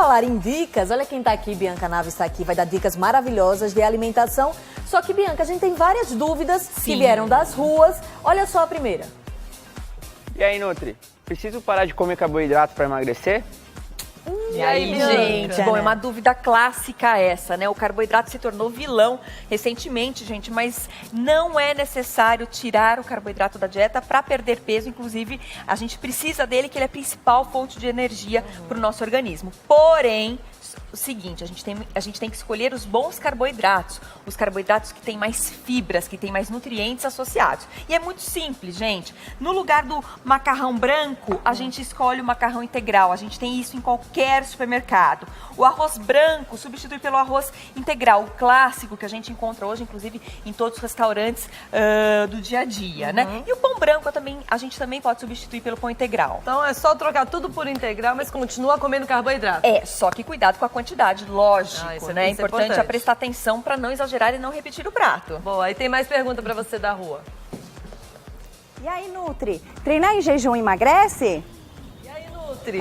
falar em dicas, olha quem tá aqui, Bianca Naves está aqui, vai dar dicas maravilhosas de alimentação. Só que, Bianca, a gente tem várias dúvidas que vieram das ruas. Olha só a primeira. E aí, Nutri? Preciso parar de comer carboidrato para emagrecer? E aí, gente? Bom, é uma dúvida clássica essa, né? O carboidrato se tornou vilão recentemente, gente, mas não é necessário tirar o carboidrato da dieta para perder peso. Inclusive, a gente precisa dele, que ele é a principal fonte de energia para o nosso organismo. Porém, o seguinte, a gente tem que escolher os bons carboidratos, os carboidratos que têm mais fibras, que têm mais nutrientes associados. E é muito simples, gente. No lugar do macarrão branco, a gente escolhe o macarrão integral. A gente tem isso em qualquer supermercado. O arroz branco substitui pelo arroz integral, o clássico que a gente encontra hoje, inclusive, em todos os restaurantes do dia a dia, né? E o pão branco a gente também pode substituir pelo pão integral. Então é só trocar tudo por integral, mas continua comendo carboidrato. É, só que cuidado com a quantidade, lógico, né? É importante prestar atenção para não exagerar e não repetir o prato. Boa, aí tem mais pergunta para você da rua. E aí, Nutri, treinar em jejum emagrece?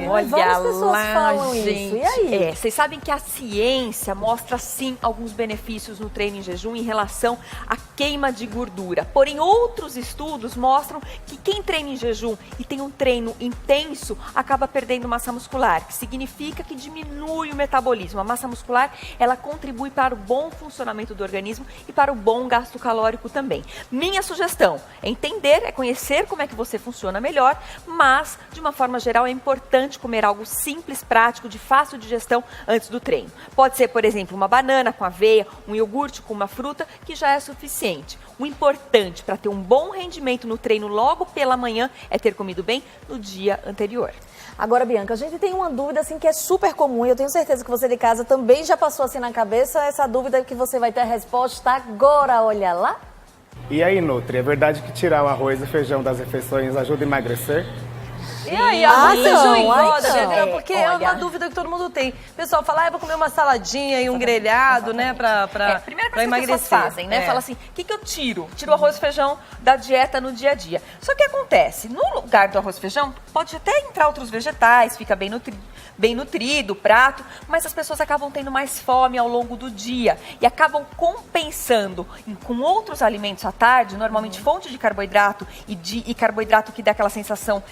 Olha várias pessoas lá, falam gente. isso. E aí? Vocês sabem que a ciência mostra, sim, alguns benefícios no treino em jejum em relação à queima de gordura. Porém, outros estudos mostram que quem treina em jejum e tem um treino intenso acaba perdendo massa muscular, que significa que diminui o metabolismo. A massa muscular, ela contribui para o bom funcionamento do organismo e para o bom gasto calórico também. Minha sugestão é entender, é conhecer como é que você funciona melhor, mas, de uma forma geral, é importante comer algo simples, prático, de fácil digestão antes do treino. Pode ser, por exemplo, uma banana com aveia, um iogurte com uma fruta, que já é suficiente. O importante para ter um bom rendimento no treino logo pela manhã é ter comido bem no dia anterior. Agora, Bianca, a gente tem uma dúvida assim que é super comum e eu tenho certeza que você de casa também já passou assim na cabeça essa dúvida que você vai ter a resposta agora, olha lá. E aí, Nutri, é verdade que tirar o arroz e feijão das refeições ajuda a emagrecer? E aí, arroz e feijão engorda, então. Bianca? Porque é uma dúvida que todo mundo tem. O pessoal fala, eu vou comer uma saladinha e um grelhado, né, pra primeira coisa pra emagrecer. que as pessoas fazem, né? Fala assim, o que eu tiro? Tiro o arroz e feijão da dieta no dia a dia. Só que acontece, no lugar do arroz e feijão, pode até entrar outros vegetais, fica bem nutrido o prato, mas as pessoas acabam tendo mais fome ao longo do dia e acabam compensando com outros alimentos à tarde, normalmente fonte de carboidrato e carboidrato que dá aquela sensação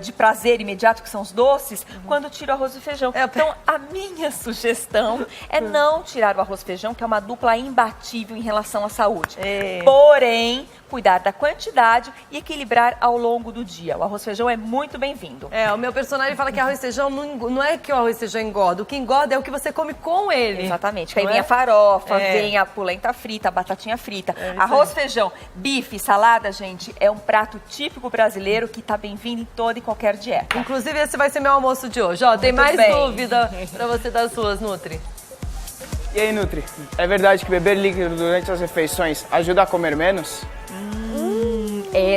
de prazer imediato, que são os doces, quando tiro o arroz e feijão. Então, a minha sugestão é não tirar o arroz e feijão, que é uma dupla imbatível em relação à saúde. Porém, cuidar da quantidade e equilibrar ao longo do dia. O arroz e feijão é muito bem-vindo. O meu personagem fala que arroz e feijão não é que o arroz e feijão engorda. O que engorda é o que você come com ele. Exatamente. Aí vem a farofa, vem a polenta frita, a batatinha frita. Arroz, feijão, bife, salada, gente, é um prato típico brasileiro que tá bem-vindo em toda e qualquer dieta. Inclusive, esse vai ser meu almoço de hoje. Ó, tem mais dúvida pra você das suas, Nutri. E aí, Nutri? É verdade que beber líquido durante as refeições ajuda a comer menos?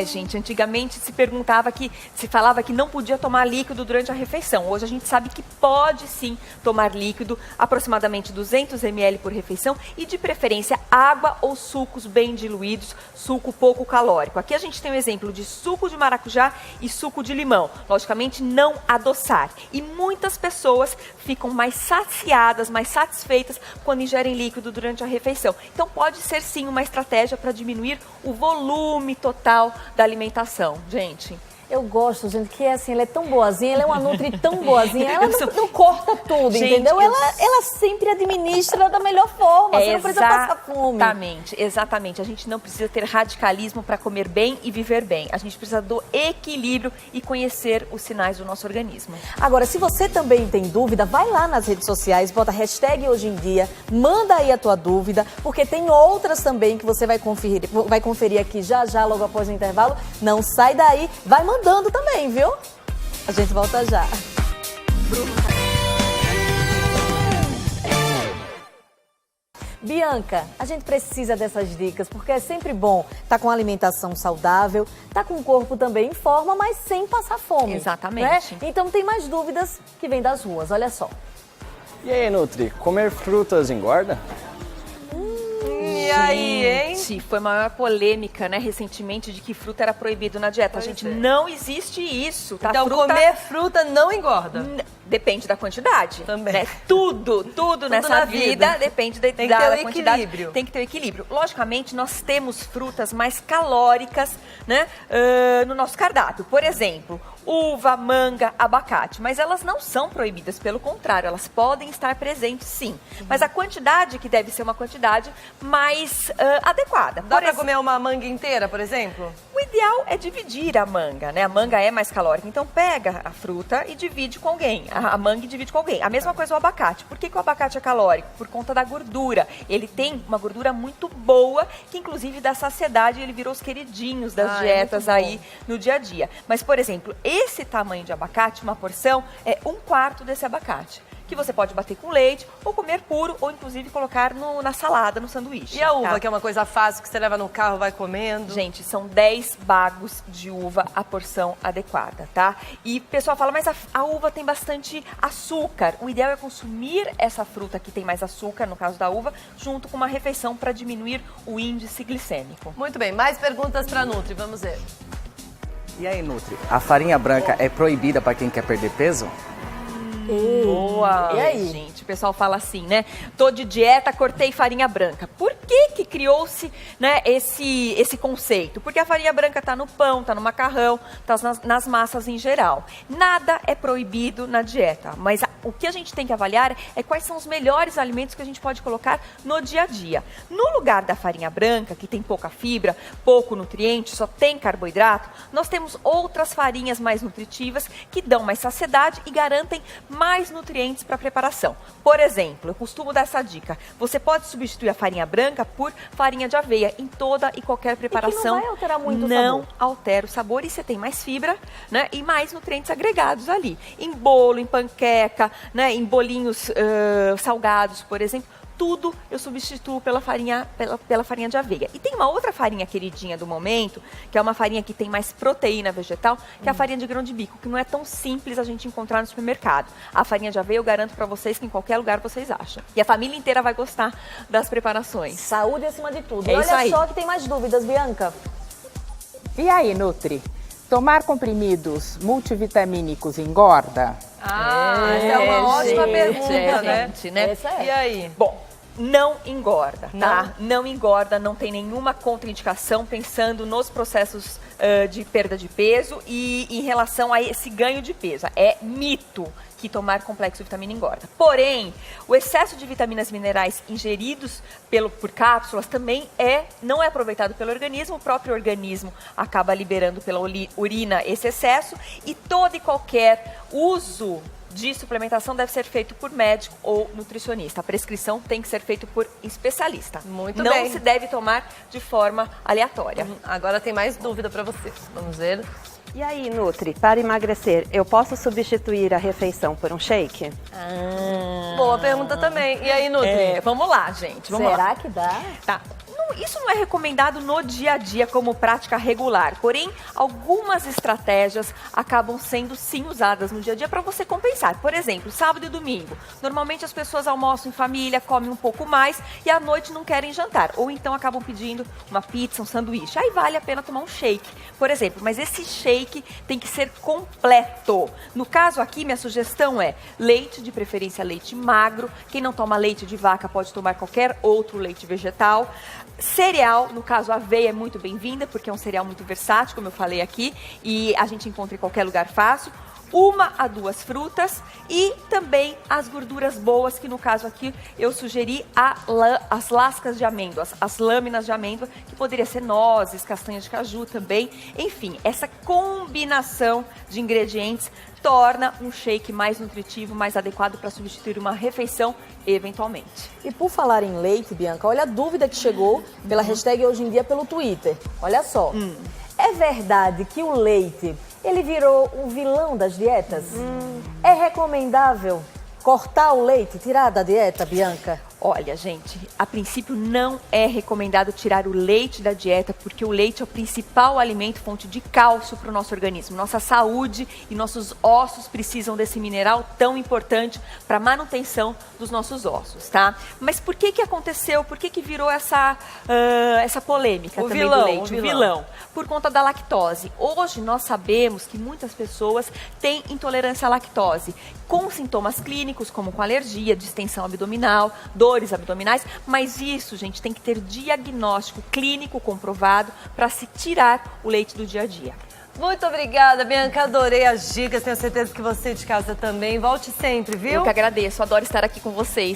Gente, antigamente se falava que não podia tomar líquido durante a refeição. Hoje a gente sabe que pode sim tomar líquido, aproximadamente 200 ml por refeição e de preferência água ou sucos bem diluídos, suco pouco calórico. Aqui a gente tem um exemplo de suco de maracujá e suco de limão. Logicamente não adoçar. E muitas pessoas ficam mais saciadas, mais satisfeitas quando ingerem líquido durante a refeição. Então pode ser sim uma estratégia para diminuir o volume total da alimentação, gente. Eu gosto, gente, que é assim, ela é tão boazinha, ela é uma Nutri tão boazinha, ela não corta tudo, gente, entendeu? Ela sempre administra da melhor forma, você não precisa passar fome. Exatamente. A gente não precisa ter radicalismo para comer bem e viver bem. A gente precisa do equilíbrio e conhecer os sinais do nosso organismo. Agora, se você também tem dúvida, vai lá nas redes sociais, bota hashtag hoje em dia, manda aí a tua dúvida, porque tem outras também que você vai conferir aqui já, logo após o intervalo. Não sai daí, vai mandando também, viu? A gente volta já. Bianca, a gente precisa dessas dicas, porque é sempre bom estar com alimentação saudável, estar com o corpo também em forma, mas sem passar fome. Exatamente. Né? Então tem mais dúvidas que vêm das ruas, olha só. E aí, Nutri, comer frutas engorda? E aí, hein? Gente, foi a maior polêmica, né, recentemente, de que fruta era proibido na dieta. Gente, não existe isso, tá? Então, comer fruta não engorda. Depende da quantidade. Também. Né? Tudo nessa na vida depende da Tem que ter o quantidade. equilíbrio. Tem que ter o equilíbrio. Logicamente, nós temos frutas mais calóricas, né, no nosso cardápio. Por exemplo, uva, manga, abacate. Mas elas não são proibidas, pelo contrário, elas podem estar presentes sim. Mas a quantidade que deve ser uma quantidade mais adequada. Dá pra comer uma manga inteira, por exemplo? O ideal é dividir a manga, né? A manga é mais calórica, então pega a fruta e divide com alguém. A manga e divide com alguém. A mesma coisa o abacate. Por que o abacate é calórico? Por conta da gordura. Ele tem uma gordura muito boa, que inclusive dá saciedade, ele virou os queridinhos das dietas aí no dia a dia. Mas, por exemplo, esse tamanho de abacate, uma porção, é 1/4 desse abacate, que você pode bater com leite, ou comer puro, ou inclusive colocar na salada, no sanduíche. E a uva, tá? que é uma coisa fácil, que você leva no carro, vai comendo? Gente, são 10 bagos de uva a porção adequada, tá? E o pessoal fala, mas a uva tem bastante açúcar. O ideal é consumir essa fruta que tem mais açúcar, no caso da uva, junto com uma refeição para diminuir o índice glicêmico. Muito bem, mais perguntas para Nutri, vamos ver. E aí, Nutri, a farinha branca é proibida para quem quer perder peso? Boa! E aí? Gente, o pessoal fala assim, né? Tô de dieta, cortei farinha branca. Por que criou-se, né, esse conceito? Porque a farinha branca tá no pão, tá no macarrão, tá nas massas em geral. Nada é proibido na dieta, mas o que a gente tem que avaliar é quais são os melhores alimentos que a gente pode colocar no dia a dia. No lugar da farinha branca, que tem pouca fibra, pouco nutriente, só tem carboidrato, nós temos outras farinhas mais nutritivas que dão mais saciedade e garantem mais nutrientes para a preparação. Por exemplo, eu costumo dar essa dica. Você pode substituir a farinha branca por farinha de aveia em toda e qualquer preparação. E que não vai alterar muito o não sabor. altera o sabor e você tem mais fibra, né, e mais nutrientes agregados ali. Em bolo, em panqueca, né, em bolinhos salgados, por exemplo. Tudo eu substituo pela farinha de aveia. E tem uma outra farinha queridinha do momento, que é uma farinha que tem mais proteína vegetal, que é a farinha de grão de bico, que não é tão simples a gente encontrar no supermercado. A farinha de aveia eu garanto para vocês que em qualquer lugar vocês acham. E a família inteira vai gostar das preparações. Saúde acima de tudo. É isso Olha aí. só que tem mais dúvidas, Bianca. E aí, Nutri? Tomar comprimidos multivitamínicos engorda? Essa é uma ótima pergunta, né? Gente, né? Essa é. E aí? Bom, não engorda, tá? Não engorda, não tem nenhuma contraindicação pensando nos processos de perda de peso e em relação a esse ganho de peso. É mito que tomar complexo de vitamina engorda. Porém, o excesso de vitaminas e minerais ingeridos por cápsulas também não é aproveitado pelo organismo, o próprio organismo acaba liberando pela urina esse excesso e todo e qualquer uso de suplementação deve ser feito por médico ou nutricionista. A prescrição tem que ser feita por especialista. Muito Não bem. se deve tomar de forma aleatória. Agora tem mais dúvida para você. Vamos ver. E aí, Nutri, para emagrecer, eu posso substituir a refeição por um shake? Boa pergunta também. E aí, Nutri? Vamos lá, gente. Vamos lá. Será que dá? Tá. Isso não é recomendado no dia a dia como prática regular, porém, algumas estratégias acabam sendo sim usadas no dia a dia para você compensar. Por exemplo, sábado e domingo. Normalmente as pessoas almoçam em família, comem um pouco mais e à noite não querem jantar. Ou então acabam pedindo uma pizza, um sanduíche. Aí vale a pena tomar um shake, por exemplo. Mas esse shake tem que ser completo. No caso aqui, minha sugestão é leite, de preferência leite magro. Quem não toma leite de vaca pode tomar qualquer outro leite vegetal. Cereal, no caso, a aveia é muito bem-vinda, porque é um cereal muito versátil, como eu falei aqui, e a gente encontra em qualquer lugar fácil. 1 a 2 frutas e também as gorduras boas, que no caso aqui eu sugeri as lascas de amêndoas, as lâminas de amêndoa, que poderia ser nozes, castanhas de caju também. Enfim, essa combinação de ingredientes torna um shake mais nutritivo, mais adequado para substituir uma refeição eventualmente. E por falar em leite, Bianca, olha a dúvida que chegou pela hashtag Hoje em Dia pelo Twitter. Olha só. É verdade que o leite, ele virou um vilão das dietas? É recomendável cortar o leite, tirar da dieta, Bianca? Olha, gente, a princípio não é recomendado tirar o leite da dieta, porque o leite é o principal alimento, fonte de cálcio para o nosso organismo. Nossa saúde e nossos ossos precisam desse mineral tão importante para a manutenção dos nossos ossos, tá? Mas por que aconteceu? Por que virou essa polêmica O também vilão, do leite? o vilão. Por conta da lactose. Hoje nós sabemos que muitas pessoas têm intolerância à lactose, com sintomas clínicos, como com alergia, distensão abdominal, dores abdominais, mas isso, gente, tem que ter diagnóstico clínico comprovado para se tirar o leite do dia a dia. Muito obrigada, Bianca. Adorei as dicas. Tenho certeza que você de casa também. Volte sempre, viu? Eu que agradeço, adoro estar aqui com vocês.